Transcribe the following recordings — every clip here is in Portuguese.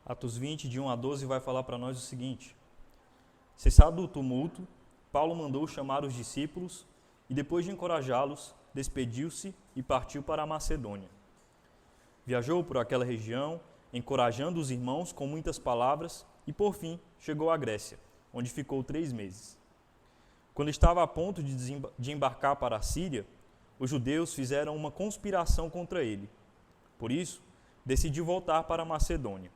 Atos 20, de 1 a 12, vai falar para nós o seguinte: cessado o tumulto, Paulo mandou chamar os discípulos e, depois de encorajá-los, despediu-se e partiu para a Macedônia. Viajou por aquela região, encorajando os irmãos com muitas palavras e, por fim, chegou à Grécia, onde ficou 3 meses. Quando estava a ponto de embarcar para a Síria, os judeus fizeram uma conspiração contra ele. Por isso, decidiu voltar para a Macedônia,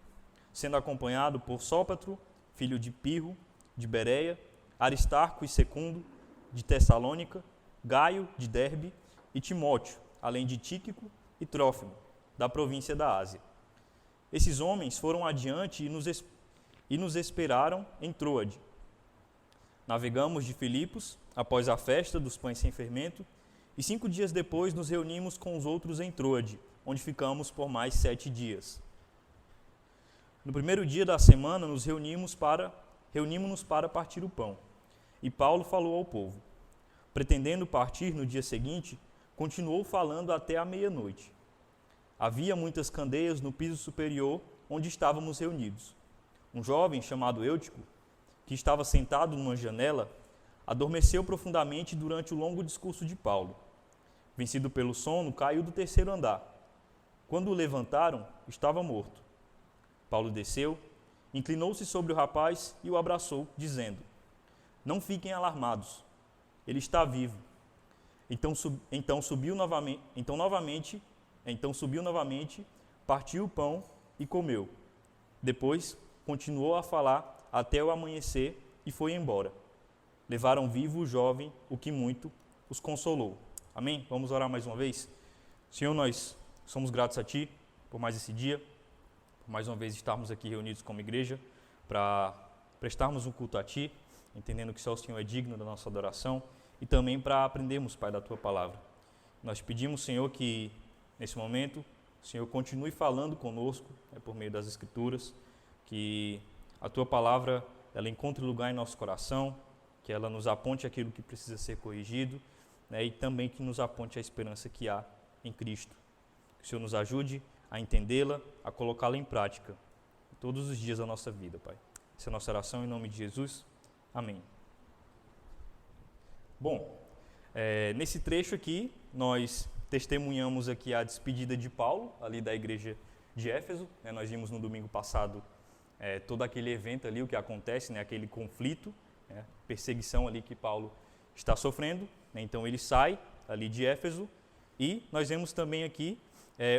sendo acompanhado por Sópatro, filho de Pirro, de Bereia, Aristarco e Secundo, de Tessalônica, Gaio, de Derbe, e Timóteo, além de Tíquico e Trófimo, da província da Ásia. Esses homens foram adiante e nos esperaram em Troade. Navegamos de Filipos, após a festa dos pães sem fermento, e 5 dias depois nos reunimos com os outros em Troade, onde ficamos por mais 7 dias. No primeiro dia da semana, nos reunimos-nos para partir o pão, e Paulo falou ao povo. Pretendendo partir no dia seguinte, continuou falando até a meia-noite. Havia muitas candeias no piso superior, onde estávamos reunidos. Um jovem chamado Eutico, que estava sentado numa janela, adormeceu profundamente durante o longo discurso de Paulo. Vencido pelo sono, caiu do 3º andar. Quando o levantaram, estava morto. Paulo desceu, inclinou-se sobre o rapaz e o abraçou, dizendo: não fiquem alarmados, ele está vivo. Então subiu novamente, partiu o pão e comeu. Depois continuou a falar até o amanhecer e foi embora. Levaram vivo o jovem, o que muito os consolou. Amém? Vamos orar mais uma vez? Senhor, nós somos gratos a Ti por mais esse dia, por mais uma vez estarmos aqui reunidos como igreja, para prestarmos um culto a Ti, entendendo que só o Senhor é digno da nossa adoração, e também para aprendermos, Pai, da Tua Palavra. Nós pedimos, Senhor, que nesse momento o Senhor continue falando conosco, por meio das Escrituras, que a Tua Palavra ela encontre lugar em nosso coração, que ela nos aponte aquilo que precisa ser corrigido, e também que nos aponte a esperança que há em Cristo. Que o Senhor nos ajude a entendê-la, a colocá-la em prática todos os dias da nossa vida, Pai. Essa é a nossa oração em nome de Jesus. Amém. Bom, nesse trecho aqui, nós testemunhamos aqui a despedida de Paulo, ali da igreja de Éfeso. Nós vimos no domingo passado todo aquele evento ali, o que acontece, aquele conflito, perseguição ali que Paulo está sofrendo. Então ele sai ali de Éfeso e nós vemos também aqui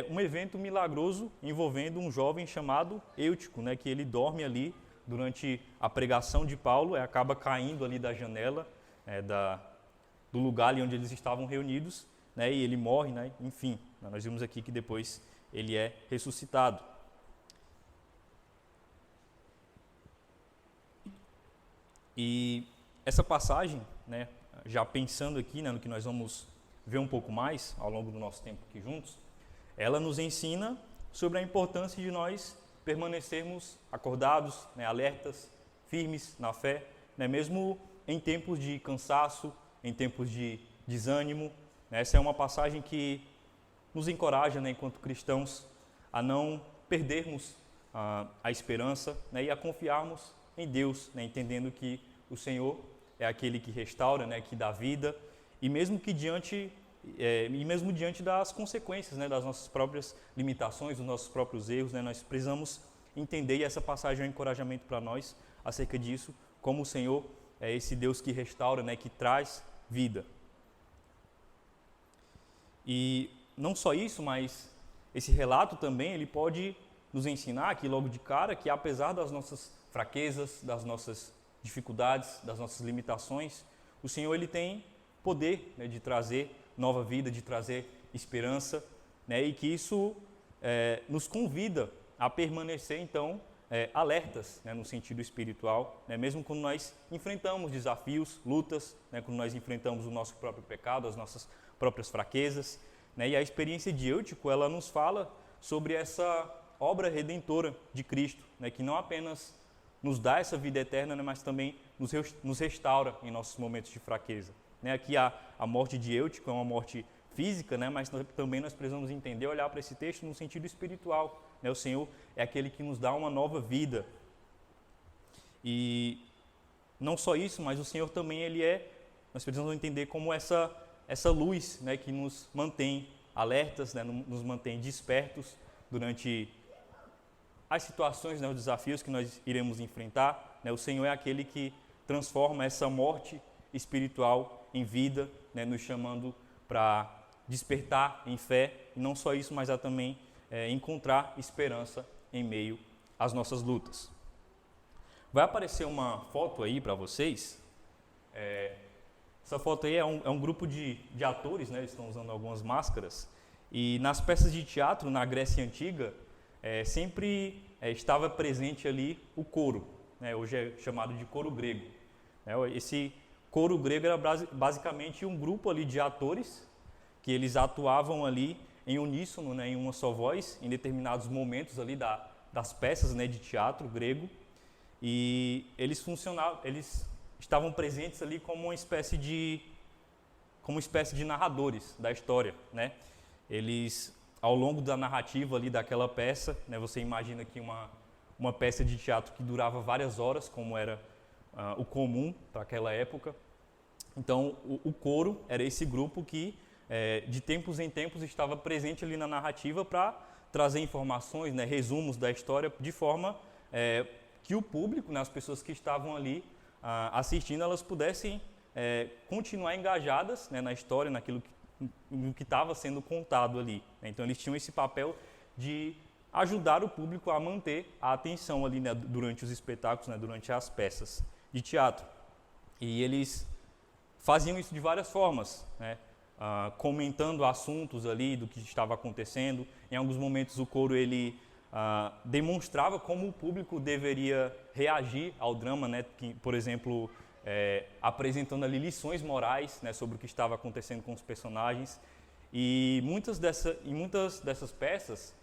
um evento milagroso envolvendo um jovem chamado Eutico, que ele dorme ali durante a pregação de Paulo, acaba caindo ali da janela do lugar ali onde eles estavam reunidos, e ele morre, enfim, nós vimos aqui que depois ele é ressuscitado. E essa passagem, já pensando aqui no que nós vamos ver um pouco mais ao longo do nosso tempo aqui juntos, ela nos ensina sobre a importância de nós permanecermos acordados, alertas, firmes na fé, mesmo em tempos de cansaço, em tempos de desânimo. Essa é uma passagem que nos encoraja, enquanto cristãos, a não perdermos a esperança, e a confiarmos em Deus, entendendo que o Senhor é aquele que restaura, que dá vida, e mesmo diante das consequências, das nossas próprias limitações, dos nossos próprios erros, nós precisamos entender, e essa passagem é um encorajamento para nós acerca disso, como o Senhor é esse Deus que restaura, que traz vida. E não só isso, mas esse relato também ele pode nos ensinar aqui logo de cara que, apesar das nossas fraquezas, das nossas dificuldades, das nossas limitações, o Senhor ele tem poder de trazer nova vida, de trazer esperança, e que isso nos convida a permanecer, então, alertas, no sentido espiritual, mesmo quando nós enfrentamos desafios, lutas, quando nós enfrentamos o nosso próprio pecado, as nossas próprias fraquezas, e a experiência de Eutico, ela nos fala sobre essa obra redentora de Cristo, que não apenas nos dá essa vida eterna, mas também nos restaura em nossos momentos de fraqueza. Aqui a morte de Eutico é uma morte física, mas também nós precisamos entender, olhar para esse texto no sentido espiritual, né? O Senhor é aquele que nos dá uma nova vida. E não só isso, mas o Senhor também, nós precisamos entender como essa luz, né, que nos mantém alertas, né, nos mantém despertos durante as situações, né, os desafios que nós iremos enfrentar, né? O Senhor é aquele que transforma essa morte espiritual em vida, né, nos chamando para despertar em fé, e não só isso, mas a também encontrar esperança em meio às nossas lutas. Vai aparecer uma foto aí para vocês. Essa foto aí é um grupo de atores, né? Eles estão usando algumas máscaras. E nas peças de teatro, na Grécia Antiga, sempre estava presente ali o coro, né? Hoje é chamado de coro grego. Esse coro grego era basicamente um grupo ali de atores que eles atuavam ali em uníssono, né? Em uma só voz, em determinados momentos ali das peças, né? De teatro grego. E eles estavam presentes ali como uma espécie de narradores da história, né? Eles, ao longo da narrativa ali daquela peça, né, você imagina que uma peça de teatro que durava várias horas, como era o comum para aquela época. Então, o coro era esse grupo que, de tempos em tempos, estava presente ali na narrativa para trazer informações, né, resumos da história, de forma que o público, né, as pessoas que estavam ali assistindo, elas pudessem continuar engajadas, né, na história, no que estava sendo contado ali. Então, eles tinham esse papel de ajudar o público a manter a atenção ali, né, durante os espetáculos, né, durante as peças de teatro. E eles faziam isso de várias formas, né, comentando assuntos ali do que estava acontecendo. Em alguns momentos, o coro ele demonstrava como o público deveria reagir ao drama, né, por exemplo, apresentando ali lições morais, né, sobre o que estava acontecendo com os personagens. E muitas dessas peças,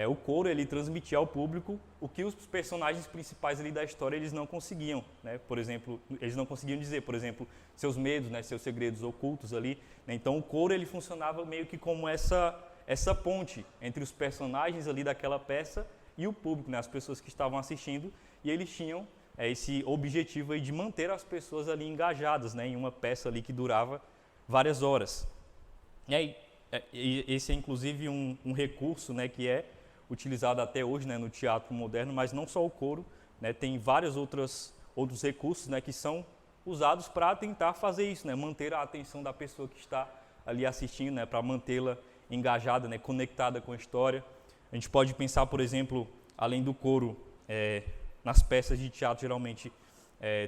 o coro ele transmitia ao público o que os personagens principais ali da história eles não conseguiam, né? Por exemplo, eles não conseguiam dizer, por exemplo, seus medos, né, seus segredos ocultos ali, né? Então o coro ele funcionava meio que como essa ponte entre os personagens ali daquela peça e o público, né, as pessoas que estavam assistindo, e eles tinham esse objetivo aí de manter as pessoas ali engajadas, né, em uma peça ali que durava várias horas. E aí, esse é inclusive um recurso, né, que é utilizado até hoje, né, no teatro moderno, mas não só o coro, né, tem vários outros recursos, né, que são usados para tentar fazer isso, né, manter a atenção da pessoa que está ali assistindo, né, para mantê-la engajada, né, conectada com a história. A gente pode pensar, por exemplo, além do coro, nas peças de teatro geralmente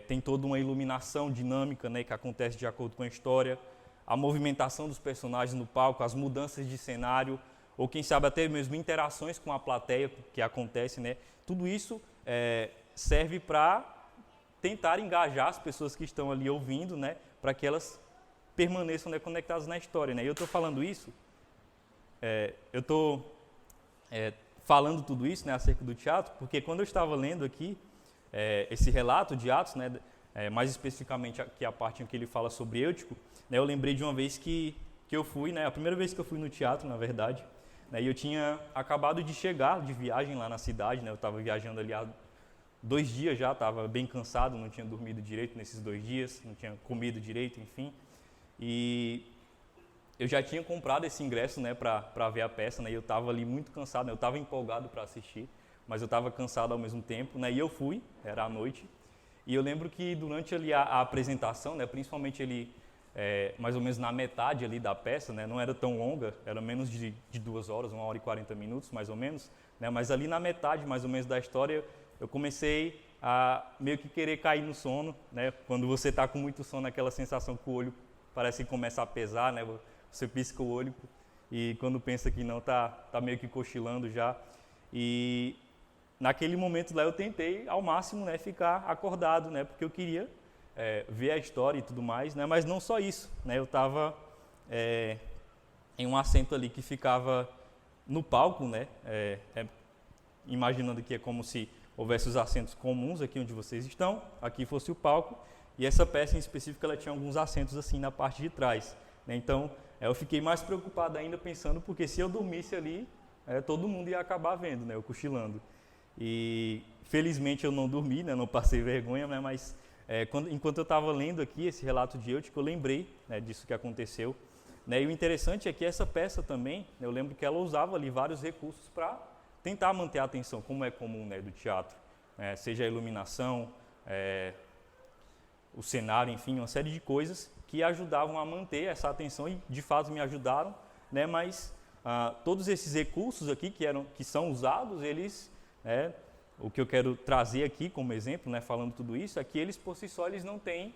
tem toda uma iluminação dinâmica, né, que acontece de acordo com a história, a movimentação dos personagens no palco, as mudanças de cenário, ou quem sabe até mesmo interações com a plateia que acontece, né? Tudo isso serve para tentar engajar as pessoas que estão ali ouvindo, né, para que elas permaneçam, né, conectadas na história, né? E eu estou falando isso, eu estou falando tudo isso, né, acerca do teatro, porque quando eu estava lendo aqui esse relato de Atos, né, mais especificamente aqui a parte em que ele fala sobre Eutico, né, eu lembrei de uma vez que eu fui, né, a primeira vez que eu fui no teatro, na verdade, né, e eu tinha acabado de chegar de viagem lá na cidade, né, eu estava viajando ali há 2 dias já, estava bem cansado, não tinha dormido direito nesses 2 dias, não tinha comido direito, enfim, e eu já tinha comprado esse ingresso, né, para ver a peça, né, e eu estava ali muito cansado, né, eu estava empolgado para assistir, mas eu estava cansado ao mesmo tempo, né, e eu fui, era à noite, e eu lembro que durante ali a apresentação, né, principalmente ele mais ou menos na metade ali da peça, né, não era tão longa, era menos de 2 horas, 1 hora e 40 minutos mais ou menos, né, mas ali na metade mais ou menos da história eu comecei a meio que querer cair no sono, né, quando você está com muito sono, aquela sensação que o olho parece que começa a pesar, né, você pisca o olho e quando pensa que não, tá meio que cochilando já. E naquele momento lá eu tentei ao máximo, né, ficar acordado, né, porque eu queria ver a história e tudo mais, né, mas não só isso, né, eu estava em um assento ali que ficava no palco, né, imaginando que é como se houvesse os assentos comuns aqui onde vocês estão, aqui fosse o palco, e essa peça em específico ela tinha alguns assentos assim na parte de trás, né, então eu fiquei mais preocupado ainda pensando, porque se eu dormisse ali, todo mundo ia acabar vendo, né, eu cochilando. E felizmente eu não dormi, né, não passei vergonha, né, mas enquanto eu estava lendo aqui esse relato de Eutico, eu lembrei, né, disso que aconteceu. Né, e o interessante é que essa peça também, né, eu lembro que ela usava ali vários recursos para tentar manter a atenção, como é comum, né, do teatro, seja a iluminação, o cenário, enfim, uma série de coisas que ajudavam a manter essa atenção e de fato me ajudaram, né, mas todos esses recursos aqui que são usados, eles, o que eu quero trazer aqui como exemplo, né, falando tudo isso, é que eles por si só eles não têm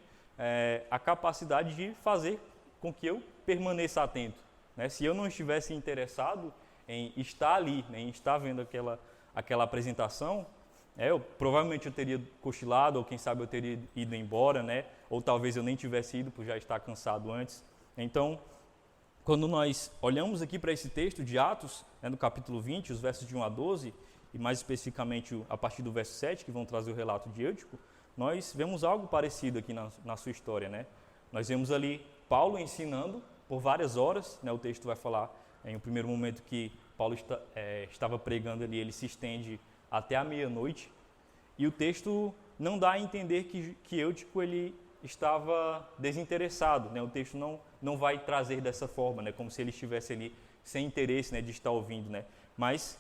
a capacidade de fazer com que eu permaneça atento. Né? Se eu não estivesse interessado em estar ali, né, em estar vendo aquela apresentação, provavelmente eu teria cochilado, ou quem sabe eu teria ido embora, né? Ou talvez eu nem tivesse ido por já estar cansado antes. Então, quando nós olhamos aqui para esse texto de Atos, né, no capítulo 20, os versos de 1 a 12, e mais especificamente a partir do verso 7, que vão trazer o relato de Eutico, nós vemos algo parecido aqui na sua história. Né? Nós vemos ali Paulo ensinando por várias horas, né? O texto vai falar em um primeiro momento que Paulo estava pregando ali, ele se estende até a meia-noite, e o texto não dá a entender que Eutico ele estava desinteressado, né? O texto não vai trazer dessa forma, né? Como se ele estivesse ali sem interesse, né, de estar ouvindo, né? Mas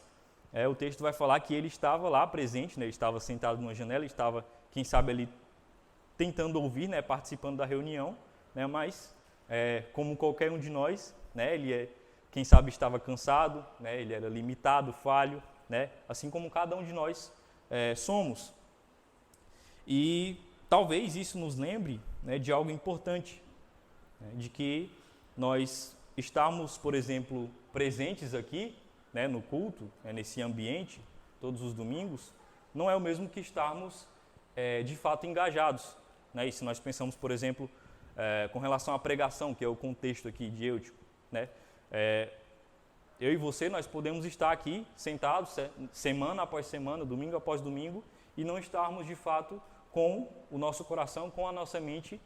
o texto vai falar que ele estava lá presente, né? Ele estava sentado numa janela, estava, quem sabe, ali tentando ouvir, né, participando da reunião, né? Mas como qualquer um de nós, né, quem sabe estava cansado, né? Ele era limitado, falho, né? Assim como cada um de nós somos. E talvez isso nos lembre, né, de algo importante, né, de que nós estamos, por exemplo, presentes aqui, né, no culto, né, nesse ambiente, todos os domingos, não é o mesmo que estarmos de fato engajados. Né? E se nós pensamos, por exemplo, com relação à pregação, que é o contexto aqui de Eutico, né? Eu e você, nós podemos estar aqui sentados semana após semana, domingo após domingo, e não estarmos de fato com o nosso coração, com a nossa mente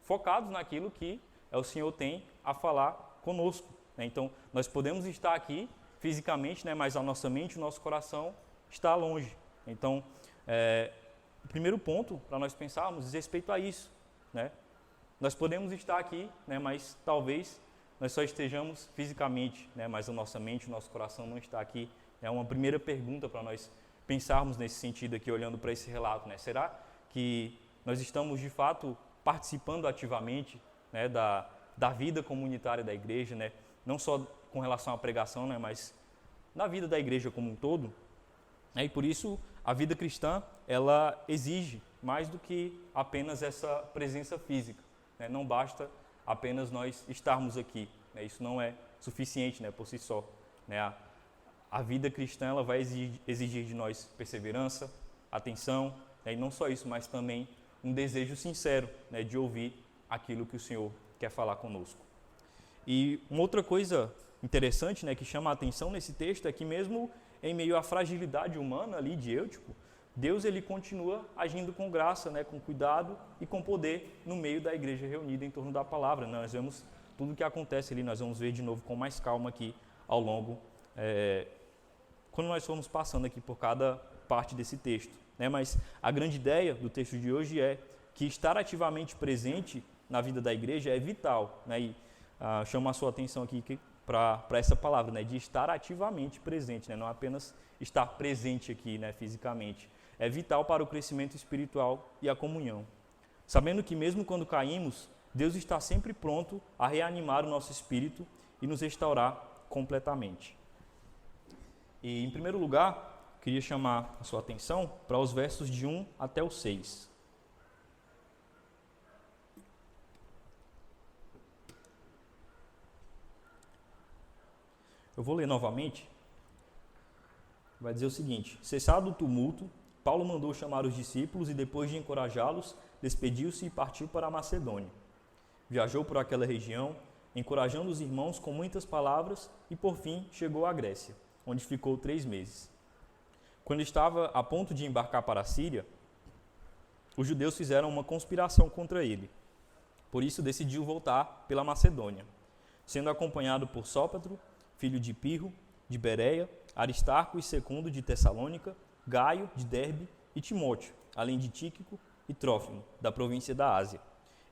focados naquilo que o Senhor tem a falar conosco. Né? Então, nós podemos estar aqui fisicamente, né, mas a nossa mente, o nosso coração está longe. Então, o primeiro ponto para nós pensarmos diz respeito a isso. Né? Nós podemos estar aqui, né, mas talvez nós só estejamos fisicamente, né, mas a nossa mente, o nosso coração não está aqui. É uma primeira pergunta para nós pensarmos nesse sentido aqui, olhando para esse relato. Né? Será que nós estamos, de fato, participando ativamente, né, da vida comunitária da igreja, né? Não só com relação à pregação, né, mas na vida da igreja como um todo? E por isso, a vida cristã, ela exige mais do que apenas essa presença física. Né? Não basta apenas nós estarmos aqui. Né? Isso não é suficiente, né, por si só. Né? A vida cristã ela vai exigir de nós perseverança, atenção, né? E não só isso, mas também um desejo sincero, né, de ouvir aquilo que o Senhor quer falar conosco. E uma outra coisa interessante, né, que chama a atenção nesse texto é que mesmo em meio à fragilidade humana ali de Eutico, Deus ele continua agindo com graça, né, com cuidado e com poder no meio da igreja reunida em torno da palavra. Nós vemos tudo o que acontece ali, nós vamos ver de novo com mais calma aqui ao longo, quando nós formos passando aqui por cada parte desse texto. Né? Mas a grande ideia do texto de hoje é que estar ativamente presente na vida da igreja é vital. Né? E chamo a sua atenção aqui para essa palavra, né, de estar ativamente presente, né, não apenas estar presente aqui, né, fisicamente. É vital para o crescimento espiritual e a comunhão. Sabendo que mesmo quando caímos, Deus está sempre pronto a reanimar o nosso espírito e nos restaurar completamente. E, em primeiro lugar, queria chamar a sua atenção para os versos de 1 até o 6. Eu vou ler novamente. Vai dizer o seguinte: cessado o tumulto, Paulo mandou chamar os discípulos e, depois de encorajá-los, despediu-se e partiu para a Macedônia. Viajou por aquela região, encorajando os irmãos com muitas palavras e, por fim, chegou à Grécia, onde ficou 3 meses. Quando estava a ponto de embarcar para a Síria, os judeus fizeram uma conspiração contra ele. Por isso, decidiu voltar pela Macedônia, sendo acompanhado por Sópatro, filho de Pirro, de Bereia, Aristarco e Secundo de Tessalônica, Gaio de Derbe e Timóteo, além de Tíquico e Trófimo, da província da Ásia.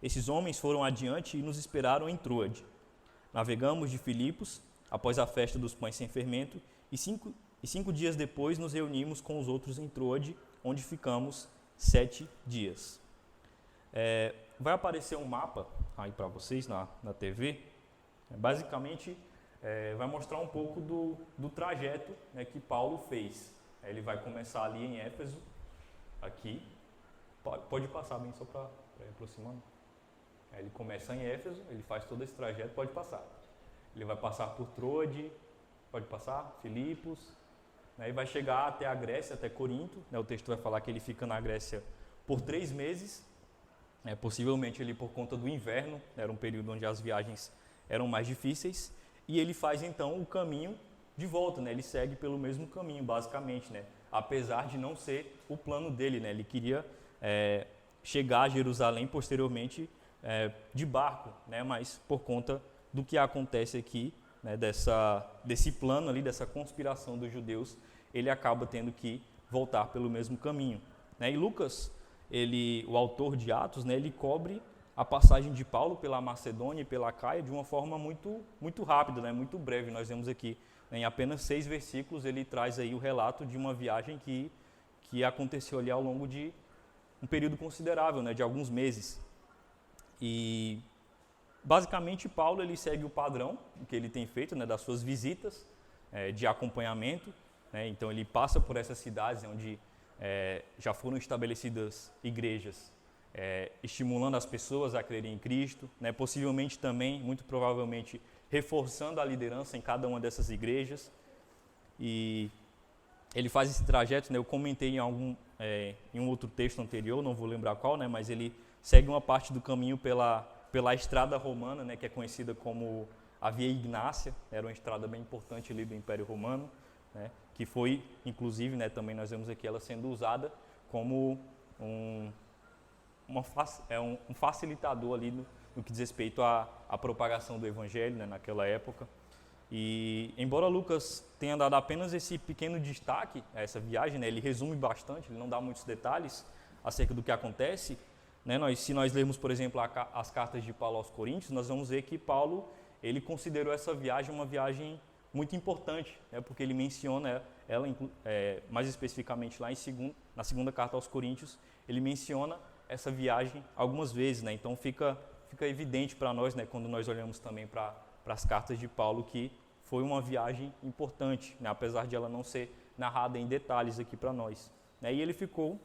Esses homens foram adiante e nos esperaram em Troade. Navegamos de Filipos, após a festa dos pães sem fermento, e cinco dias depois nos reunimos com os outros em Troade, onde ficamos 7 dias. Vai aparecer um mapa aí para vocês na TV. Basicamente, vai mostrar um pouco do trajeto, né, que Paulo fez. Ele vai começar ali em Éfeso, aqui. Pode passar bem só para ir aproximando. Ele começa em Éfeso, ele faz todo esse trajeto, pode passar. Ele vai passar por Troade, pode passar, Filipos, né, e vai chegar até a Grécia, até Corinto. Né, o texto vai falar que ele fica na Grécia por 3 meses, possivelmente ele por conta do inverno, era um período onde as viagens eram mais difíceis, e ele faz então o caminho de volta, né, ele segue pelo mesmo caminho, basicamente, né, apesar de não ser o plano dele, né, ele queria chegar a Jerusalém posteriormente de barco, né, mas por conta do que acontece aqui, né, desse plano ali, dessa conspiração dos judeus, ele acaba tendo que voltar pelo mesmo caminho. Né? E Lucas, o autor de Atos, né, ele cobre a passagem de Paulo pela Macedônia e pela Acaia de uma forma muito, muito rápida, né, muito breve. Nós vemos aqui, né, em apenas 6 versículos, ele traz aí o relato de uma viagem que aconteceu ali ao longo de um período considerável, né, de alguns meses. E basicamente Paulo ele segue o padrão que ele tem feito, né, das suas visitas de acompanhamento, né, então ele passa por essas cidades onde já foram estabelecidas igrejas, estimulando as pessoas a crerem em Cristo, né, possivelmente também, muito provavelmente, reforçando a liderança em cada uma dessas igrejas. E ele faz esse trajeto, né, eu comentei em um outro texto anterior, não vou lembrar qual, né, mas ele segue uma parte do caminho pela estrada romana, né, que é conhecida como a Via Ignácia, era uma estrada bem importante ali do Império Romano, né, que foi, inclusive, né, também nós vemos aqui ela sendo usada como um facilitador ali no que diz respeito à propagação do Evangelho, né, naquela época. E embora Lucas tenha dado apenas esse pequeno destaque a essa viagem, né, ele resume bastante, ele não dá muitos detalhes acerca do que acontece, né, se nós lermos, por exemplo, as cartas de Paulo aos Coríntios, nós vamos ver que Paulo ele considerou essa viagem uma viagem muito importante, né, porque ele menciona ela, mais especificamente lá na segunda carta aos Coríntios, ele menciona essa viagem algumas vezes, né, então fica evidente para nós, né, quando nós olhamos também para as cartas de Paulo, que foi uma viagem importante, né, apesar de ela não ser narrada em detalhes aqui para nós. Né, e ele ficou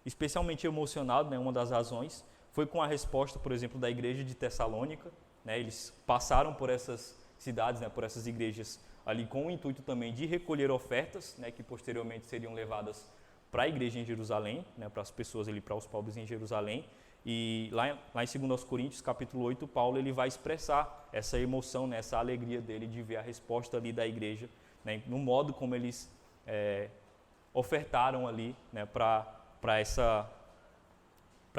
especialmente emocionado, né, uma das razões foi com a resposta, por exemplo, da igreja de Tessalônica. Né, eles passaram por essas cidades, né, por essas igrejas ali com o intuito também de recolher ofertas, né, que posteriormente seriam levadas para a igreja em Jerusalém, né, para as pessoas ali, para os pobres em Jerusalém. E lá em 2 Coríntios, capítulo 8, Paulo ele vai expressar essa emoção, né, essa alegria dele de ver a resposta ali da igreja, né, no modo como eles ofertaram ali, né, para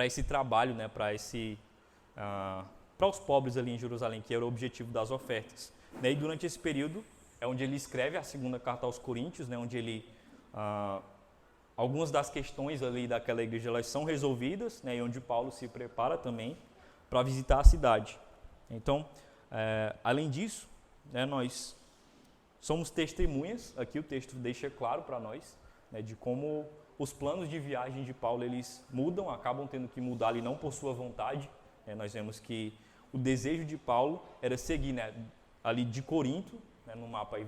esse trabalho, né, para os pobres ali em Jerusalém, que era o objetivo das ofertas. Né, e durante esse período é onde ele escreve a segunda carta aos Coríntios, né, onde ele algumas das questões ali daquela igreja elas são resolvidas, né, e onde Paulo se prepara também para visitar a cidade. Então, além disso, né, nós somos testemunhas, aqui o texto deixa claro para nós, né, de como os planos de viagem de Paulo eles mudam, acabam tendo que mudar ali não por sua vontade. Né, nós vemos que o desejo de Paulo era seguir, né, ali de Corinto, né, no mapa aí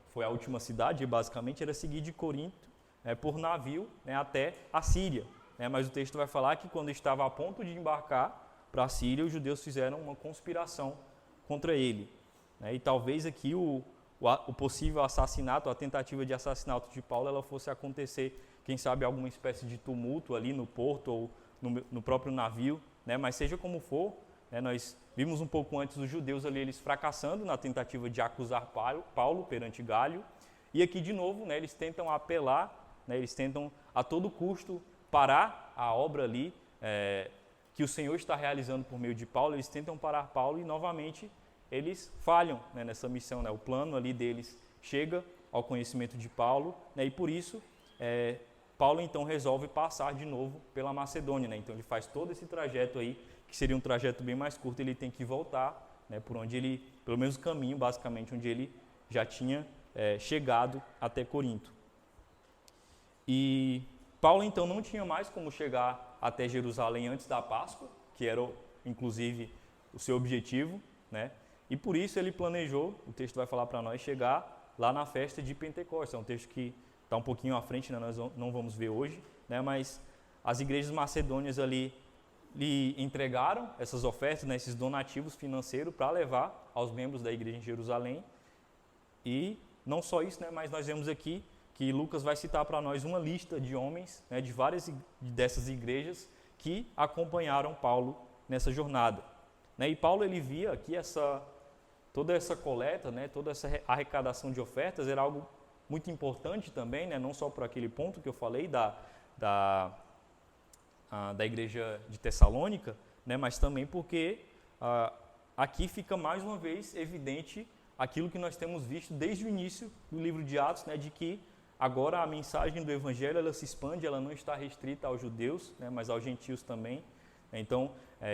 foi a última cidade, basicamente era seguir de Corinto, por navio, né, até a Síria. Né, mas o texto vai falar que quando estava a ponto de embarcar para a Síria, os judeus fizeram uma conspiração contra ele. Né, e talvez aqui o possível assassinato, a tentativa de assassinato de Paulo, ela fosse acontecer, quem sabe, alguma espécie de tumulto ali no porto ou no próprio navio. Né, mas seja como for, né, nós vimos um pouco antes os judeus ali, eles fracassando na tentativa de acusar Paulo perante Galho. E aqui, de novo, né, eles tentam apelar, né, eles tentam a todo custo parar a obra ali que o Senhor está realizando por meio de Paulo. Eles tentam parar Paulo e novamente eles falham, né, nessa missão. Né, o plano ali deles chega ao conhecimento de Paulo, né, e por isso Paulo então resolve passar de novo pela Macedônia, né, então ele faz todo esse trajeto aí, que seria um trajeto bem mais curto, ele tem que voltar, né, por onde ele, pelo menos o caminho basicamente, onde ele já tinha chegado até Corinto. E Paulo então não tinha mais como chegar até Jerusalém antes da Páscoa, que era inclusive o seu objetivo, né? E por isso ele planejou, o texto vai falar para nós, chegar lá na festa de Pentecostes. É um texto que está um pouquinho à frente, né? Nós não vamos ver hoje, né? Mas as igrejas macedônias ali lhe entregaram essas ofertas, né? Esses donativos financeiros para levar aos membros da igreja em Jerusalém. E não só isso, né? Mas nós vemos aqui que Lucas vai citar para nós uma lista de homens, né? De várias dessas igrejas que acompanharam Paulo nessa jornada, né? E Paulo ele via que toda essa coleta, né, toda essa arrecadação de ofertas era algo muito importante também, né, não só por aquele ponto que eu falei da igreja de Tessalônica, né, mas também porque aqui fica mais uma vez evidente aquilo que nós temos visto desde o início do livro de Atos, né, de que agora a mensagem do Evangelho ela se expande, ela não está restrita aos judeus, né, mas aos gentios também. Então,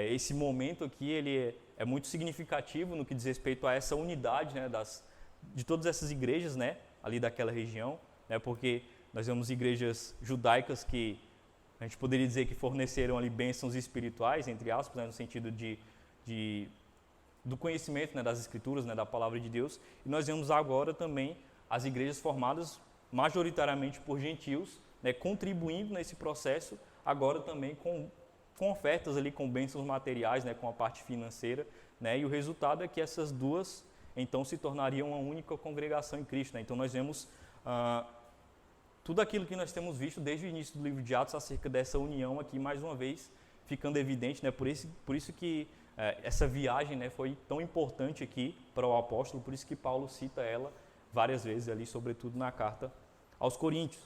esse momento aqui ele é muito significativo no que diz respeito a essa unidade, né, de todas essas igrejas, né, ali daquela região, né, porque nós vemos igrejas judaicas que a gente poderia dizer que forneceram ali bênçãos espirituais, entre aspas, né, no sentido do conhecimento, né, das Escrituras, né, da Palavra de Deus, e nós vemos agora também as igrejas formadas majoritariamente por gentios, né, contribuindo nesse processo, agora também com ofertas ali, com bênçãos materiais, né, com a parte financeira, né, e o resultado é que essas duas, então, se tornariam uma única congregação em Cristo, né. Então, nós vemos tudo aquilo que nós temos visto desde o início do livro de Atos acerca dessa união aqui, mais uma vez, ficando evidente, né, por isso que essa viagem, né, foi tão importante aqui para o apóstolo, por isso que Paulo cita ela várias vezes ali, sobretudo na carta aos Coríntios.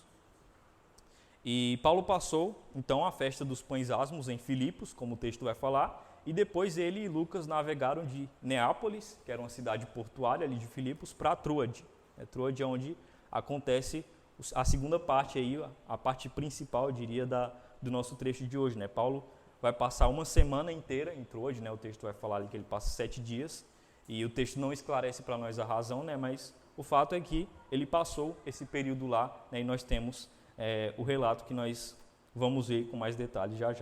E Paulo passou, então, a festa dos pães asmos em Filipos, como o texto vai falar, e depois ele e Lucas navegaram de Neápolis, que era uma cidade portuária ali de Filipos, para Troade. Troade é onde acontece a segunda parte, aí, a parte principal, eu diria, do nosso trecho de hoje, né? Paulo vai passar uma semana inteira em Troade, né? O texto vai falar ali que ele passa 7 dias, e o texto não esclarece para nós a razão, né? Mas o fato é que ele passou esse período lá, né? E nós temos o relato que nós vamos ver com mais detalhes já,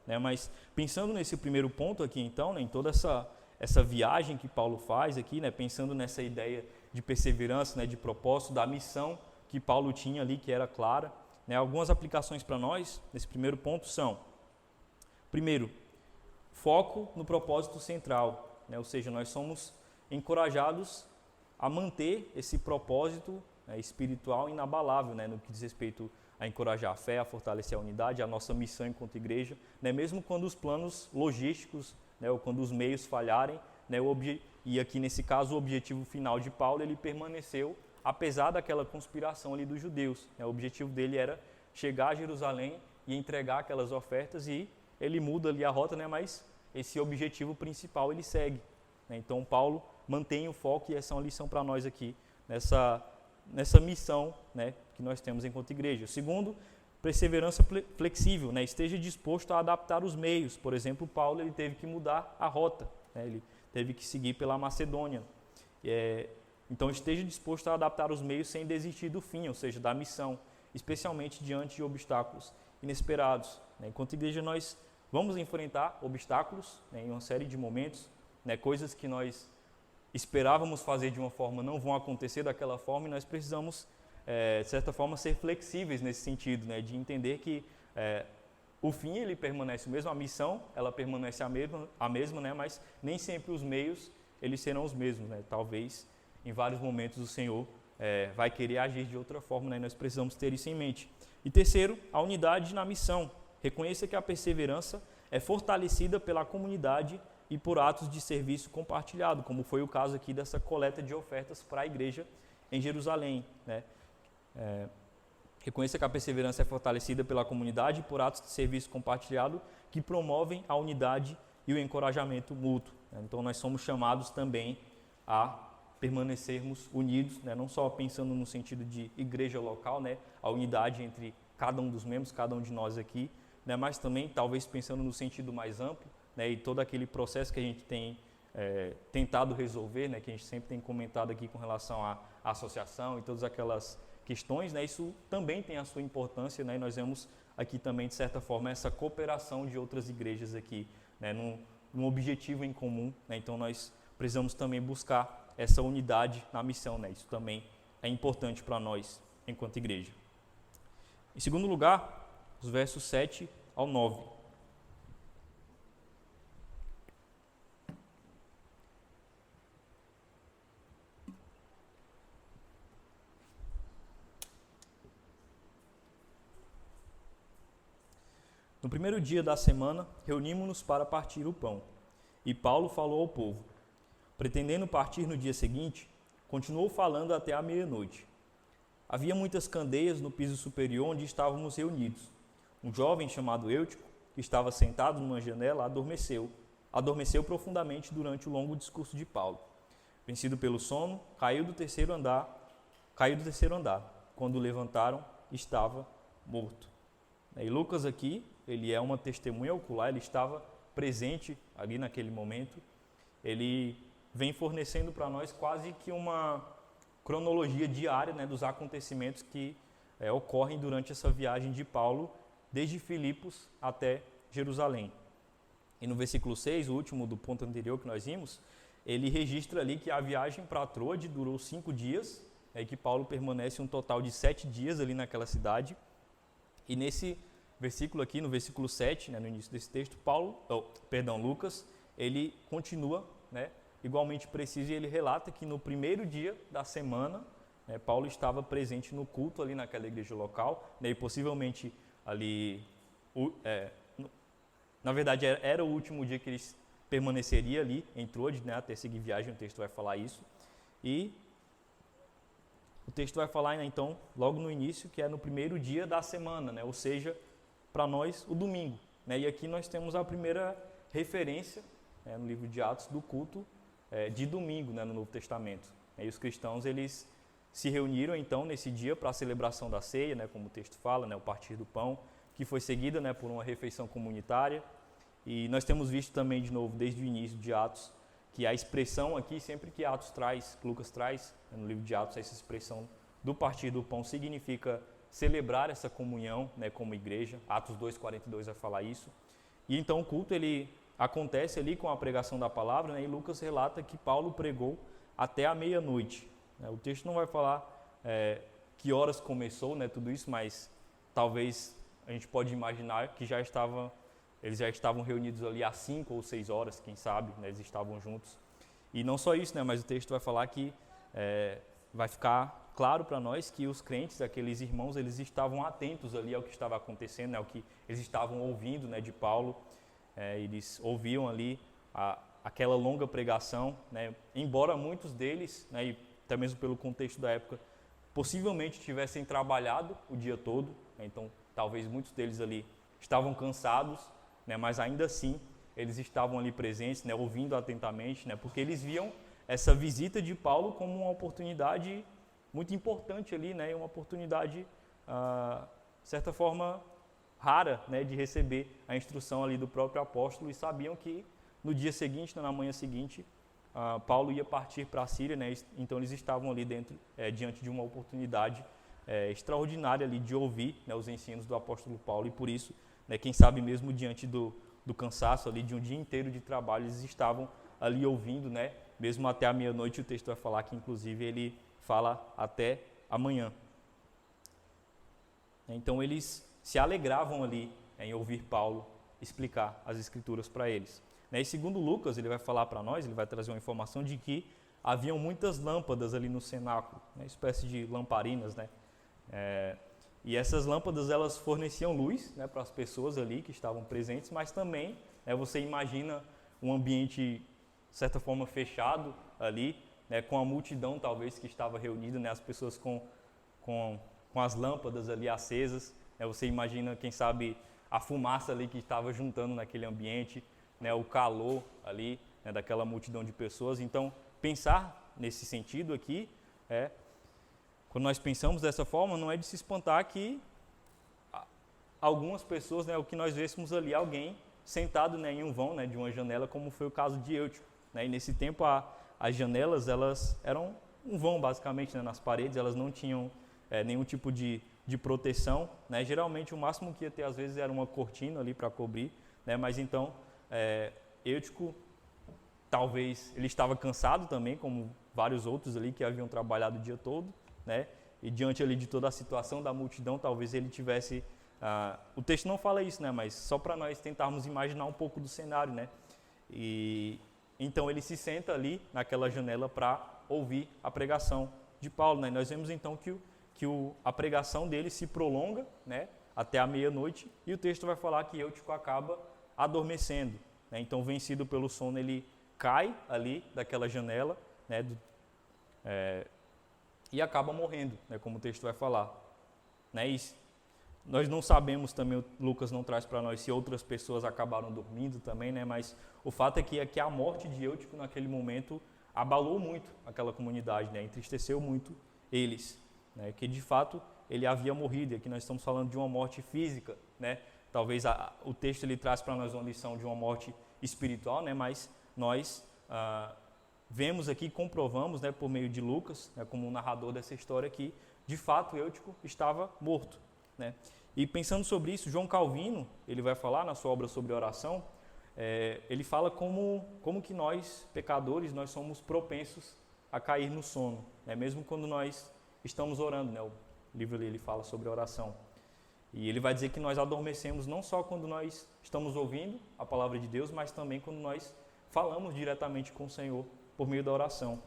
né? Mas pensando nesse primeiro ponto aqui então, né, em toda essa viagem que Paulo faz aqui, né, pensando nessa ideia de perseverança, né, de propósito, da missão que Paulo tinha ali, que era clara, né, algumas aplicações para nós nesse primeiro ponto são: primeiro, foco no propósito central, né, ou seja, nós somos encorajados a manter esse propósito, né, espiritual inabalável, né, no que diz respeito a encorajar a fé, a fortalecer a unidade, a nossa missão enquanto igreja, né, mesmo quando os planos logísticos, né, ou quando os meios falharem, né, e aqui nesse caso o objetivo final de Paulo ele permaneceu apesar daquela conspiração ali dos judeus, né, o objetivo dele era chegar a Jerusalém e entregar aquelas ofertas, e ele muda ali a rota, né, mas esse objetivo principal ele segue, né. Então Paulo mantém o foco, e essa é uma lição para nós aqui nessa missão, né, que nós temos enquanto igreja. Segundo, perseverança flexível, né, esteja disposto a adaptar os meios. Por exemplo, Paulo ele teve que mudar a rota, né, ele teve que seguir pela Macedônia. Então esteja disposto a adaptar os meios sem desistir do fim, ou seja, da missão, especialmente diante de obstáculos inesperados, né. Enquanto igreja nós vamos enfrentar obstáculos, né, em uma série de momentos, né, coisas que nós esperávamos fazer de uma forma não vão acontecer daquela forma, e nós precisamos, de certa forma, ser flexíveis nesse sentido, né, de entender que o fim ele permanece o mesmo, a missão ela permanece a mesma, né, mas nem sempre os meios eles serão os mesmos, né. Talvez em vários momentos o Senhor vai querer agir de outra forma, né, e nós precisamos ter isso em mente. E terceiro, a unidade na missão. Reconheça que a perseverança é fortalecida pela comunidade e por atos de serviço compartilhado, como foi o caso aqui dessa coleta de ofertas para a igreja em Jerusalém, né. Reconheça que a perseverança é fortalecida pela comunidade e por atos de serviço compartilhado que promovem a unidade e o encorajamento mútuo, né. Então nós somos chamados também a permanecermos unidos, né, não só pensando no sentido de igreja local, né, a unidade entre cada um dos membros, cada um de nós aqui, né, mas também talvez pensando no sentido mais amplo, né, e todo aquele processo que a gente tem tentado resolver, né, que a gente sempre tem comentado aqui com relação à associação e todas aquelas questões, né, isso também tem a sua importância, né, e nós vemos aqui também, de certa forma, essa cooperação de outras igrejas aqui, né, num objetivo em comum, né, então nós precisamos também buscar essa unidade na missão, né, isso também é importante para nós enquanto igreja. Em segundo lugar, os versos 7 ao 9. No primeiro dia da semana, reunimos-nos para partir o pão, e Paulo falou ao povo. Pretendendo partir no dia seguinte, continuou falando até a meia-noite. Havia muitas candeias no piso superior onde estávamos reunidos. Um jovem chamado Eutico, que estava sentado numa janela, adormeceu profundamente durante o longo discurso de Paulo. Vencido pelo sono, caiu do terceiro andar. Quando o levantaram, estava morto. E Lucas aqui, ele é uma testemunha ocular, ele estava presente ali naquele momento. Ele vem fornecendo para nós quase que uma cronologia diária, né, dos acontecimentos que ocorrem durante essa viagem de Paulo, desde Filipos até Jerusalém. E no versículo 6, o último do ponto anterior que nós vimos, ele registra ali que a viagem para Troade durou 5 dias, e que Paulo permanece um total de 7 dias ali naquela cidade. E nesse versículo aqui, no versículo 7, né, no início desse texto, Lucas, ele continua, né, igualmente preciso, e ele relata que no primeiro dia da semana, né, Paulo estava presente no culto ali naquela igreja local, né, e possivelmente ali, na verdade era o último dia que ele permaneceria ali em Troade, né, até seguir viagem, o texto vai falar isso. E o texto vai falar, né, então, logo no início, que é no primeiro dia da semana, né, ou seja, para nós, o domingo. Né, e aqui nós temos a primeira referência, né, no livro de Atos do culto de domingo, né, no Novo Testamento. E os cristãos, eles se reuniram então nesse dia para a celebração da ceia, né, como o texto fala, né, o partir do pão, que foi seguida, né, por uma refeição comunitária. E nós temos visto também, de novo, desde o início de Atos, que a expressão aqui, sempre que Atos traz, que Lucas traz, né, no livro de Atos, essa expressão do partir do pão significa celebrar essa comunhão, né, como igreja. Atos 2:42 vai falar isso. E então o culto ele acontece ali com a pregação da palavra, né, e Lucas relata que Paulo pregou até a meia-noite. O texto não vai falar que horas começou, né, tudo isso, mas talvez a gente pode imaginar que eles já estavam reunidos ali às 5 ou 6 horas, quem sabe, né, eles estavam juntos. E não só isso, né, mas o texto vai falar que vai ficar claro para nós que os crentes, aqueles irmãos, eles estavam atentos ali ao que estava acontecendo, né, ao que eles estavam ouvindo, né, de Paulo. Eles ouviam ali aquela longa pregação, né, embora muitos deles, né, e até mesmo pelo contexto da época, possivelmente tivessem trabalhado o dia todo, né, então talvez muitos deles ali estavam cansados, né, mas ainda assim eles estavam ali presentes, né, ouvindo atentamente, né, porque eles viam essa visita de Paulo como uma oportunidade muito importante ali, né, uma oportunidade, de certa forma, rara, né, de receber a instrução ali do próprio apóstolo, e sabiam que no dia seguinte, na manhã seguinte, Paulo ia partir para a Síria, né, então eles estavam ali diante de uma oportunidade extraordinária ali de ouvir, né, os ensinos do apóstolo Paulo, e por isso, né, quem sabe mesmo diante do cansaço ali de um dia inteiro de trabalho, eles estavam ali ouvindo, né, mesmo até a meia-noite. O texto vai falar que inclusive ele fala até amanhã. Então eles se alegravam ali em ouvir Paulo explicar as escrituras para eles. E segundo Lucas, ele vai falar para nós, ele vai trazer uma informação de que haviam muitas lâmpadas ali no cenáculo, uma espécie de lamparinas, né? E essas lâmpadas, elas forneciam luz, né, para as pessoas ali que estavam presentes, mas também, né, você imagina um ambiente, de certa forma, fechado ali, né, com a multidão talvez que estava reunida, né, as pessoas com as lâmpadas ali acesas, né, você imagina, quem sabe, a fumaça ali que estava juntando naquele ambiente, né, o calor ali, né, daquela multidão de pessoas. Então, pensar nesse sentido aqui, quando nós pensamos dessa forma, não é de se espantar que algumas pessoas, né, o que nós vêssemos ali, alguém sentado, né, em um vão, né, de uma janela, como foi o caso de Eutico, né, e nesse tempo as janelas, elas eram um vão basicamente, né, nas paredes, elas não tinham nenhum tipo de proteção, né, geralmente o máximo que ia ter às vezes era uma cortina ali para cobrir, né, mas então Eutico, talvez ele estava cansado também, como vários outros ali que haviam trabalhado o dia todo, né, e diante ali de toda a situação da multidão, talvez ele tivesse, o texto não fala isso, né, mas só para nós tentarmos imaginar um pouco do cenário, né, e então ele se senta ali naquela janela para ouvir a pregação de Paulo, né, nós vemos então que a pregação dele se prolonga, né, até a meia-noite, e o texto vai falar que Eutico acaba adormecendo, né, então vencido pelo sono ele cai ali daquela janela, né, e acaba morrendo, né, como o texto vai falar, né, e nós não sabemos também, Lucas não traz para nós se outras pessoas acabaram dormindo também, né, mas o fato é que a morte de Eutico naquele momento abalou muito aquela comunidade, né, entristeceu muito eles, né, que de fato ele havia morrido, e aqui nós estamos falando de uma morte física, né, talvez o texto ele traz para nós uma lição de uma morte espiritual, né, mas nós vemos aqui, comprovamos, né, por meio de Lucas, né, como um narrador dessa história, que de fato Eutico estava morto, né. E pensando sobre isso, João Calvino, ele vai falar na sua obra sobre oração, ele fala como que nós, pecadores, nós somos propensos a cair no sono, né, mesmo quando nós estamos orando, né, o livro ali ele fala sobre oração. E ele vai dizer que nós adormecemos não só quando nós estamos ouvindo a palavra de Deus, mas também quando nós falamos diretamente com o Senhor por meio da oração.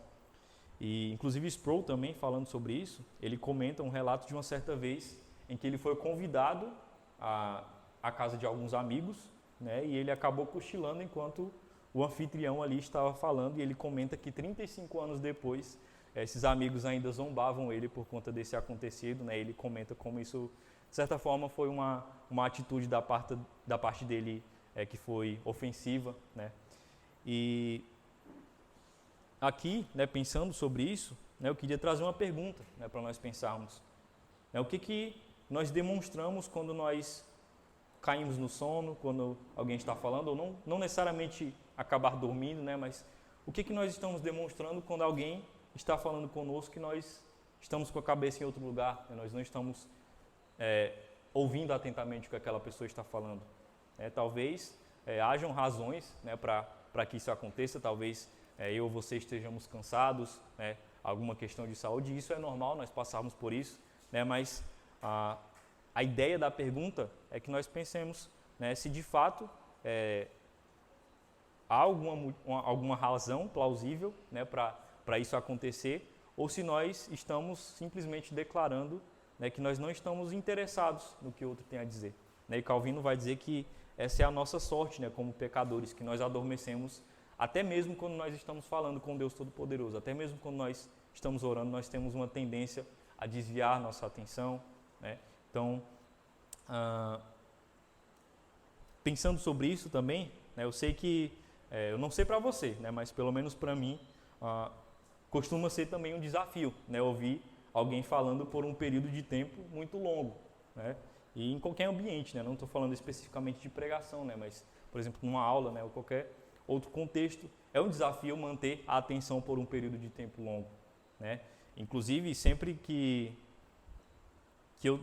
E inclusive Sproul também, falando sobre isso, ele comenta um relato de uma certa vez em que ele foi convidado à casa de alguns amigos, né, e ele acabou cochilando enquanto o anfitrião ali estava falando, e ele comenta que 35 anos depois, esses amigos ainda zombavam ele por conta desse acontecido, né, ele comenta como isso, de certa forma, foi uma atitude da parte dele que foi ofensiva, né. E aqui, né, pensando sobre isso, né, eu queria trazer uma pergunta, né, para nós pensarmos. O que nós demonstramos quando nós caímos no sono, quando alguém está falando, ou não necessariamente acabar dormindo, né, mas o que nós estamos demonstrando quando alguém está falando conosco que nós estamos com a cabeça em outro lugar, né, nós não estamos ouvindo atentamente o que aquela pessoa está falando. Talvez hajam razões, né, para que isso aconteça, talvez eu ou você estejamos cansados, né, alguma questão de saúde, e isso é normal, nós passarmos por isso, né, mas a ideia da pergunta é que nós pensemos, né, se de fato há alguma razão plausível, né, para isso acontecer, ou se nós estamos simplesmente declarando, né, que nós não estamos interessados no que o outro tem a dizer. Né, e Calvino vai dizer que essa é a nossa sorte, né, como pecadores, que nós adormecemos até mesmo quando nós estamos falando com Deus Todo-Poderoso, até mesmo quando nós estamos orando, nós temos uma tendência a desviar nossa atenção, né? Então, pensando sobre isso também, né, eu sei que, eu não sei para você, né, mas pelo menos para mim, costuma ser também um desafio, né, ouvir alguém falando por um período de tempo muito longo, né, e em qualquer ambiente, né, não estou falando especificamente de pregação, né, mas, por exemplo, numa aula, né, ou qualquer outro contexto, é um desafio manter a atenção por um período de tempo longo, né. Inclusive, sempre que eu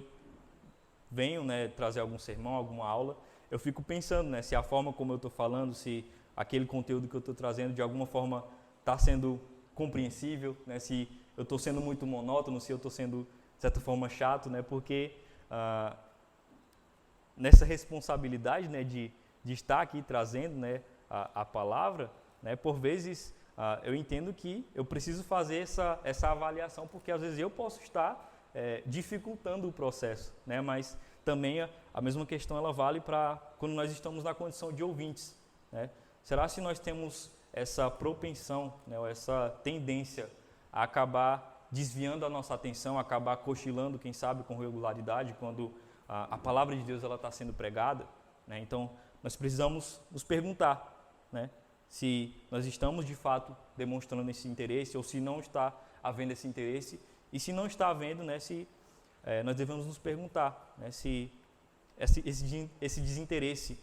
venho, né, trazer algum sermão, alguma aula, eu fico pensando, né, se a forma como eu estou falando, se aquele conteúdo que eu estou trazendo de alguma forma está sendo compreensível, né, se eu estou sendo muito monótono, se eu estou sendo, de certa forma, chato, né, porque nessa responsabilidade, né, de estar aqui trazendo, né, a palavra, né, por vezes eu entendo que eu preciso fazer essa avaliação, porque às vezes eu posso estar dificultando o processo, né, mas também a mesma questão ela vale para quando nós estamos na condição de ouvintes, né. Será se nós temos essa propensão, né, ou essa tendência a acabar desviando a nossa atenção, acabar cochilando, quem sabe, com regularidade, quando a palavra de Deus está sendo pregada, né? Então, nós precisamos nos perguntar, né, se nós estamos de fato demonstrando esse interesse ou se não está havendo esse interesse. E se não está havendo, né, nós devemos nos perguntar, né, se esse desinteresse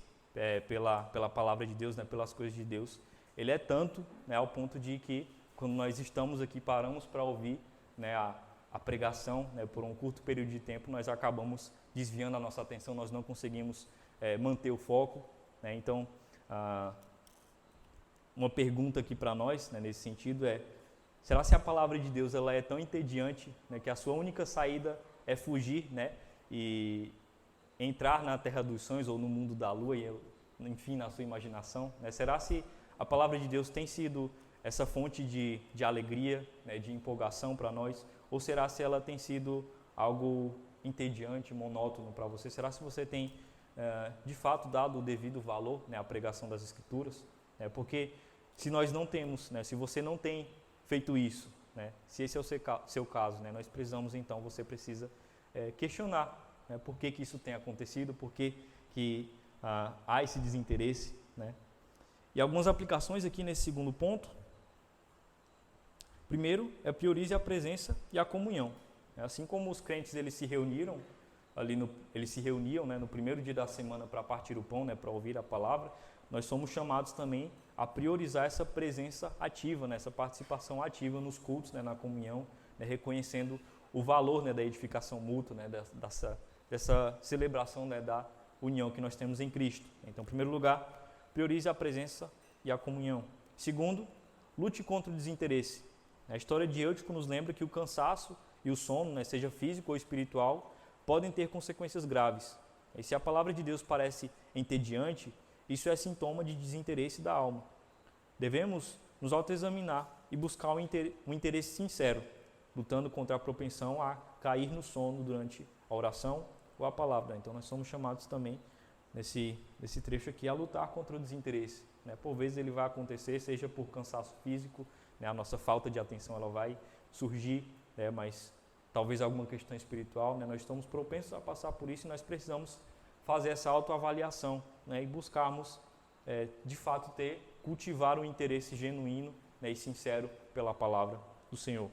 pela palavra de Deus, né, pelas coisas de Deus, ele é tanto, né, ao ponto de que quando nós estamos aqui, paramos para ouvir, né, a pregação, né, por um curto período de tempo, nós acabamos desviando a nossa atenção, nós não conseguimos manter o foco, né. Então, uma pergunta aqui para nós, né, nesse sentido será se a palavra de Deus ela é tão entediante, né, que a sua única saída é fugir, né, e entrar na terra dos sonhos ou no mundo da lua, enfim, na sua imaginação, né? Será se a palavra de Deus tem sido essa fonte de alegria, né, de empolgação para nós, ou será se ela tem sido algo entediante, monótono para você? Será se você tem, de fato, dado o devido valor, né, à pregação das Escrituras? Porque se nós não temos, né, se você não tem feito isso, né, se esse é o seu caso, né, nós precisamos, então, você precisa questionar, né, por que isso tem acontecido, por que há esse desinteresse, né? E algumas aplicações aqui nesse segundo ponto. Primeiro, priorize a presença e a comunhão. Assim como os crentes eles se reuniam, né, no primeiro dia da semana para partir o pão, né, para ouvir a palavra, nós somos chamados também a priorizar essa presença ativa, né, essa participação ativa nos cultos, né, na comunhão, né, reconhecendo o valor, né, da edificação mútua, né, dessa celebração, né, da união que nós temos em Cristo. Então, em primeiro lugar, priorize a presença e a comunhão. Segundo, lute contra o desinteresse. A história de Eutico nos lembra que o cansaço e o sono, né, seja físico ou espiritual, podem ter consequências graves. E se a palavra de Deus parece entediante, isso é sintoma de desinteresse da alma. Devemos nos autoexaminar e buscar um interesse sincero, lutando contra a propensão a cair no sono durante a oração ou a palavra. Então, nós somos chamados também, nesse trecho aqui, a lutar contra o desinteresse, né? Por vezes ele vai acontecer, seja por cansaço físico, né? A nossa falta de atenção ela vai surgir, né? Mas talvez alguma questão espiritual, né? Nós estamos propensos a passar por isso e nós precisamos fazer essa autoavaliação, né? E buscarmos, de fato, cultivar um interesse genuíno, né? E sincero pela palavra do Senhor.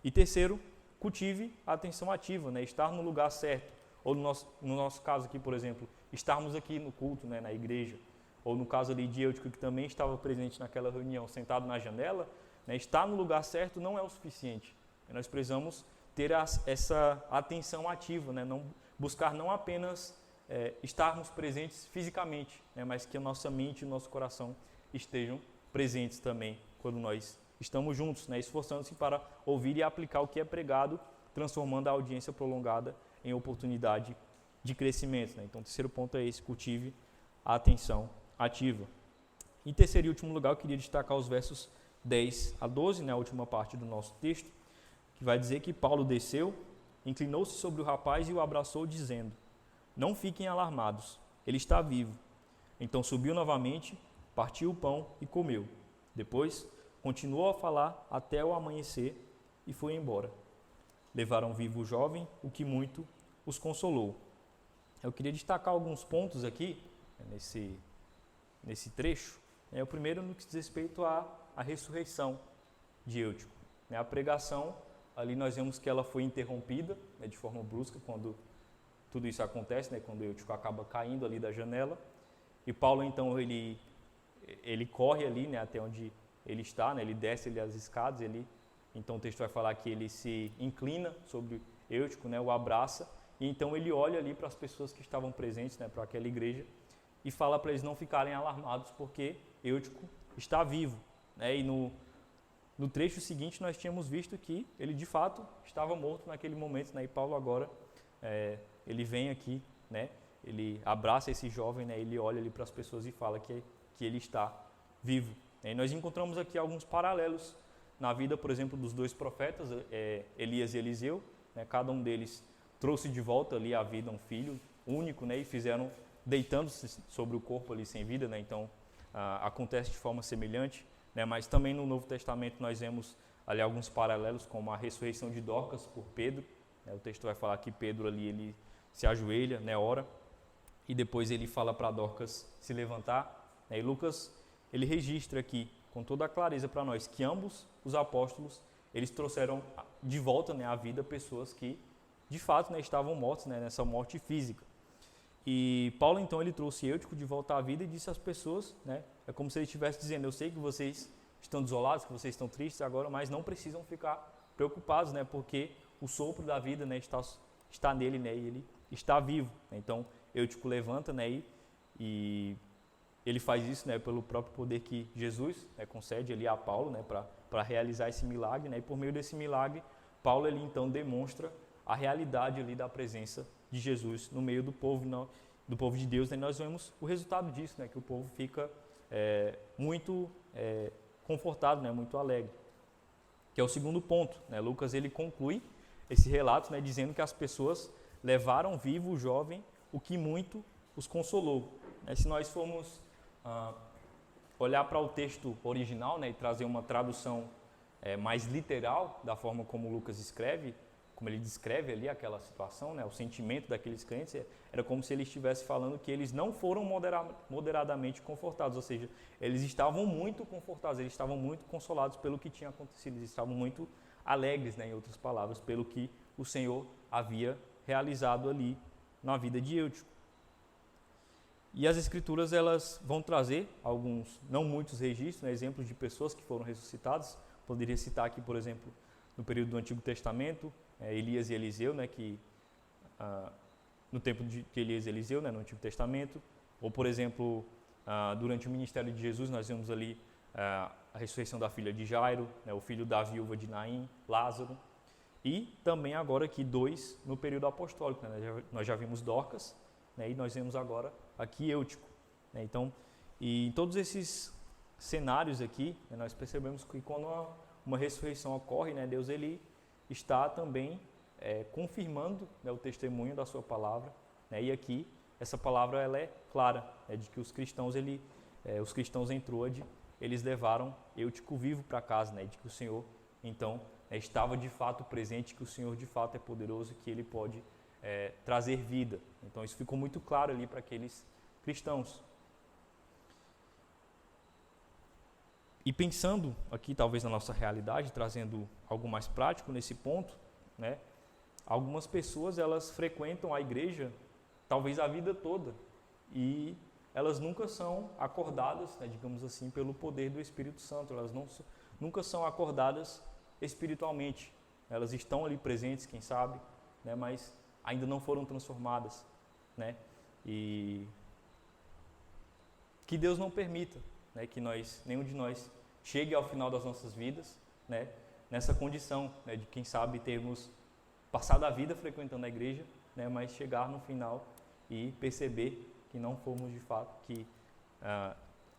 E terceiro, cultive a atenção ativa, né? Estar no lugar certo. Ou no nosso caso aqui, por exemplo, estarmos aqui no culto, né, na igreja, ou no caso ali de Eutico, que também estava presente naquela reunião, sentado na janela, né, estar no lugar certo não é o suficiente. Nós precisamos ter essa atenção ativa, né, buscar não apenas estarmos presentes fisicamente, né, mas que a nossa mente e o nosso coração estejam presentes também quando nós estamos juntos, né, esforçando-se para ouvir e aplicar o que é pregado, transformando a audiência prolongada em oportunidade de crescimento, né? Então, o terceiro ponto é esse: cultive a atenção ativa. Em terceiro e último lugar, eu queria destacar os versos 10 a 12, né, a última parte do nosso texto, que vai dizer que Paulo desceu, inclinou-se sobre o rapaz e o abraçou, dizendo: não fiquem alarmados, ele está vivo. Então subiu novamente, partiu o pão e comeu. Depois, continuou a falar até o amanhecer e foi embora. Levaram vivo o jovem, o que muito os consolou. Eu queria destacar alguns pontos aqui, nesse trecho. O primeiro no que diz respeito à ressurreição de Eutico. A pregação, ali nós vemos que ela foi interrompida, né, de forma brusca, quando tudo isso acontece, né, quando Eutico acaba caindo ali da janela. E Paulo, então, ele corre ali, né, até onde ele está, né, ele desce ali as escadas, então o texto vai falar que ele se inclina sobre Eutico, né, o abraça, e então ele olha ali para as pessoas que estavam presentes, né, para aquela igreja, e fala para eles não ficarem alarmados, porque Eutico está vivo, né, e no trecho seguinte nós tínhamos visto que ele de fato estava morto naquele momento, né, e Paulo agora, ele vem aqui, né, ele abraça esse jovem, né, ele olha ali para as pessoas e fala que ele está vivo. E nós encontramos aqui alguns paralelos na vida, por exemplo, dos dois profetas, Elias e Eliseu, né, cada um deles trouxe de volta ali à vida um filho único, né, e fizeram deitando-se sobre o corpo ali sem vida, né, então acontece de forma semelhante, né, mas também no Novo Testamento nós vemos ali alguns paralelos, como a ressurreição de Dorcas por Pedro, né, o texto vai falar que Pedro ali ele se ajoelha, né, ora, e depois ele fala para Dorcas se levantar, né, e Lucas ele registra aqui com toda a clareza para nós que ambos os apóstolos, eles trouxeram de volta, né, à vida pessoas que de fato, né, estavam mortos, né, nessa morte física. E Paulo então ele trouxe Eutico de volta à vida e disse às pessoas, né, é como se ele estivesse dizendo: eu sei que vocês estão desolados, que vocês estão tristes agora, mas não precisam ficar preocupados, né, porque o sopro da vida, né, está nele, né, e ele está vivo. Então Eutico levanta, né, e ele faz isso, né, pelo próprio poder que Jesus, né, concede ali a Paulo, né, para realizar esse milagre, né, e por meio desse milagre Paulo ele então demonstra a realidade ali da presença de Jesus no meio do povo de Deus, né? Nós vemos o resultado disso, né? Que o povo fica muito confortado, né? Muito alegre. Que é o segundo ponto, né? Lucas ele conclui esse relato, né? Dizendo que as pessoas levaram vivo o jovem, o que muito os consolou. Se nós formos olhar para o texto original, né? E trazer uma tradução mais literal da forma como Lucas escreve, como ele descreve ali aquela situação, né, o sentimento daqueles crentes, era como se ele estivesse falando que eles não foram moderadamente confortados, ou seja, eles estavam muito confortados, eles estavam muito consolados pelo que tinha acontecido, eles estavam muito alegres, né, em outras palavras, pelo que o Senhor havia realizado ali na vida de Eutico. E as Escrituras elas vão trazer alguns, não muitos registros, né, exemplos de pessoas que foram ressuscitadas. Poderia citar aqui, por exemplo, no período do Antigo Testamento, Elias e Eliseu, né, que no tempo de Elias e Eliseu, né, no Antigo Testamento, ou por exemplo, durante o ministério de Jesus, nós vemos ali a ressurreição da filha de Jairo, né, o filho da viúva de Naim, Lázaro, e também agora aqui 2 no período apostólico, né, nós já vimos Dorcas, né, e nós vemos agora aqui Eutico, né, então, e em todos esses cenários aqui, né, nós percebemos que quando uma ressurreição ocorre, né, Deus ele está também confirmando, né, o testemunho da sua palavra, né, e aqui essa palavra ela é clara, né, de que os cristãos em Troade, eles levaram Eutico vivo para casa, né, de que o Senhor então estava de fato presente, que o Senhor de fato é poderoso, que ele pode trazer vida. Então isso ficou muito claro ali para aqueles cristãos. E pensando aqui talvez na nossa realidade, trazendo algo mais prático nesse ponto, né, algumas pessoas elas frequentam a igreja talvez a vida toda e elas nunca são acordadas, né, digamos assim, pelo poder do Espírito Santo, elas nunca são acordadas espiritualmente, elas estão ali presentes, quem sabe, né, mas ainda não foram transformadas, né, e que Deus não permita, né, que nenhum de nós chegue ao final das nossas vidas, né, nessa condição, né, de quem sabe termos passado a vida frequentando a igreja, né, mas chegar no final e perceber que não fomos de fato,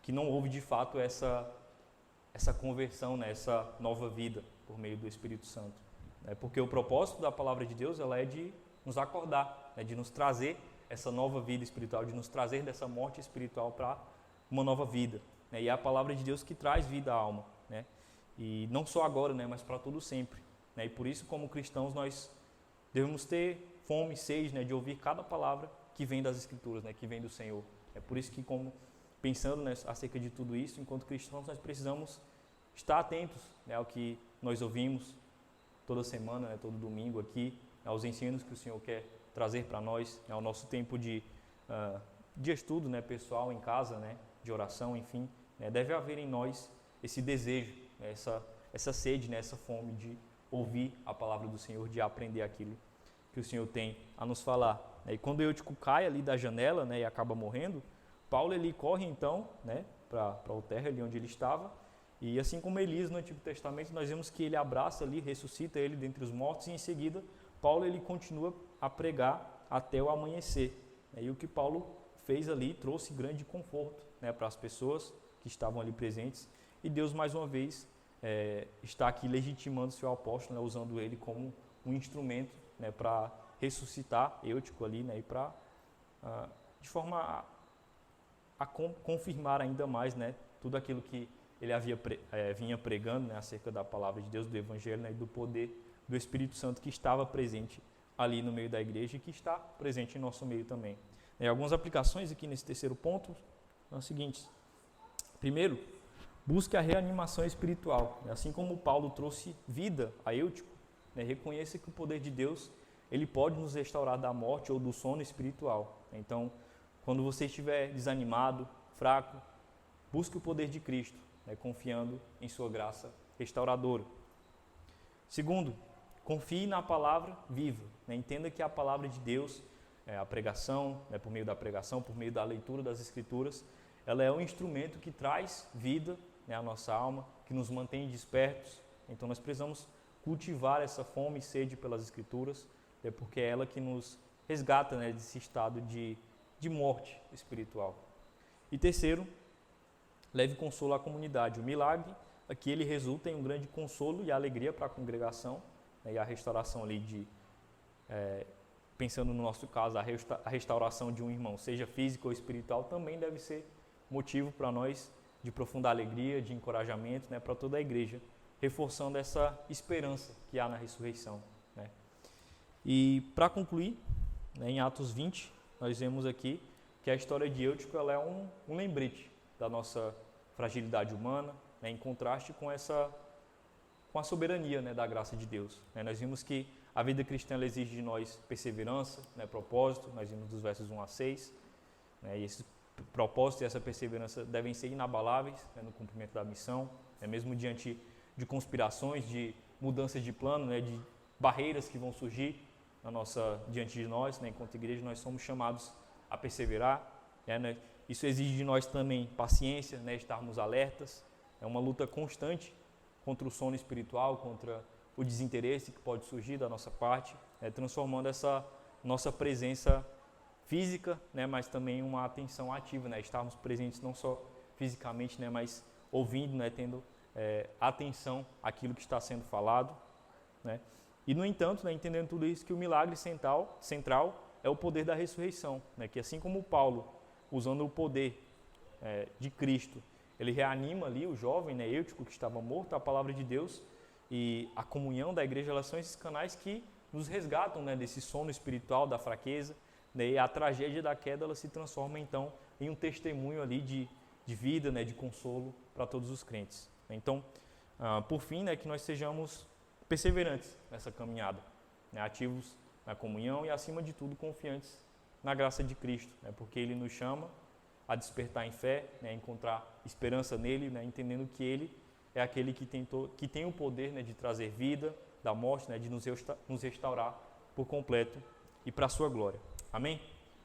que não houve de fato essa conversão, né, essa nova vida por meio do Espírito Santo, né, porque o propósito da palavra de Deus ela é de nos acordar, né, de nos trazer essa nova vida espiritual, de nos trazer dessa morte espiritual para uma nova vida, né? E é a palavra de Deus que traz vida à alma, né? E não só agora, né, mas para todo sempre, né? E por isso, como cristãos, nós devemos ter fome e sede, né, de ouvir cada palavra que vem das Escrituras, né, que vem do Senhor. É por isso que, pensando, né, acerca de tudo isso, enquanto cristãos, nós precisamos estar atentos, né, ao que nós ouvimos toda semana, né, todo domingo aqui, aos ensinos que o Senhor quer trazer para nós, ao nosso tempo de estudo, né, pessoal em casa, né, de oração, enfim, né, deve haver em nós esse desejo, né, essa sede, né, essa fome de ouvir a palavra do Senhor, de aprender aquilo que o Senhor tem a nos falar. E quando Eutico cai ali da janela, né, e acaba morrendo, Paulo ele corre então, né, para o terra ali onde ele estava, e assim como Elias no Antigo Testamento, nós vemos que ele abraça ali, ressuscita ele dentre os mortos, e em seguida Paulo ele continua a pregar até o amanhecer. E o que Paulo fez ali trouxe grande conforto, né, para as pessoas que estavam ali presentes, e Deus mais uma vez está aqui legitimando seu apóstolo, né, usando ele como um instrumento, né, para ressuscitar Eutico ali, né, e para de forma a confirmar ainda mais, né, tudo aquilo que ele vinha pregando, né, acerca da palavra de Deus, do Evangelho, né, e do poder do Espírito Santo que estava presente ali no meio da igreja e que está presente em nosso meio também. Algumas aplicações aqui nesse terceiro ponto são as seguintes. Primeiro, busque a reanimação espiritual. Assim como Paulo trouxe vida a Eutico, reconheça que o poder de Deus ele pode nos restaurar da morte ou do sono espiritual. Então, quando você estiver desanimado, fraco, busque o poder de Cristo, confiando em sua graça restauradora. Segundo, confie na palavra viva. Entenda que a palavra de Deus, a pregação, por meio da pregação, por meio da leitura das Escrituras, ela é um instrumento que traz vida à nossa alma, que nos mantém despertos. Então nós precisamos cultivar essa fome e sede pelas Escrituras, porque é ela que nos resgata desse estado de morte espiritual. E terceiro, leve consolo à comunidade. O milagre aqui ele resulta em um grande consolo e alegria para a congregação, e a restauração ali pensando no nosso caso, a restauração de um irmão, seja física ou espiritual, também deve ser motivo para nós de profunda alegria, de encorajamento, para toda a igreja, reforçando essa esperança que há na ressurreição. E para concluir, em Atos 20, nós vemos aqui que a história de Eutico ela é um lembrete da nossa fragilidade humana, em contraste com a soberania da graça de Deus. Nós vimos que a vida cristã ela exige de nós perseverança, propósito, nós vimos dos versos 1 a 6, e esse propósito e essa perseverança devem ser inabaláveis no cumprimento da missão, mesmo diante de conspirações, de mudanças de plano, de barreiras que vão surgir diante de nós, enquanto igreja nós somos chamados a perseverar. Isso exige de nós também paciência, estarmos alertas. É uma luta constante contra o sono espiritual, contra o desinteresse que pode surgir da nossa parte, transformando essa nossa presença física, mas também uma atenção ativa, estarmos presentes não só fisicamente, mas ouvindo, tendo atenção àquilo que está sendo falado. E, no entanto, entendendo tudo isso, que o milagre central é o poder da ressurreição, que assim como Paulo, usando o poder de Cristo, ele reanima ali o jovem, Eutico, que estava morto, a palavra de Deus e a comunhão da igreja, elas são esses canais que nos resgatam desse sono espiritual, da fraqueza, e a tragédia da queda ela se transforma então em um testemunho ali de vida, de consolo para todos os crentes. Então, por fim, que nós sejamos perseverantes nessa caminhada, ativos na comunhão e, acima de tudo, confiantes na graça de Cristo, porque Ele nos chama a despertar em fé, encontrar esperança nele, entendendo que Ele é aquele que tem o poder de trazer vida da morte, de nos restaurar por completo e para a sua glória. Amém?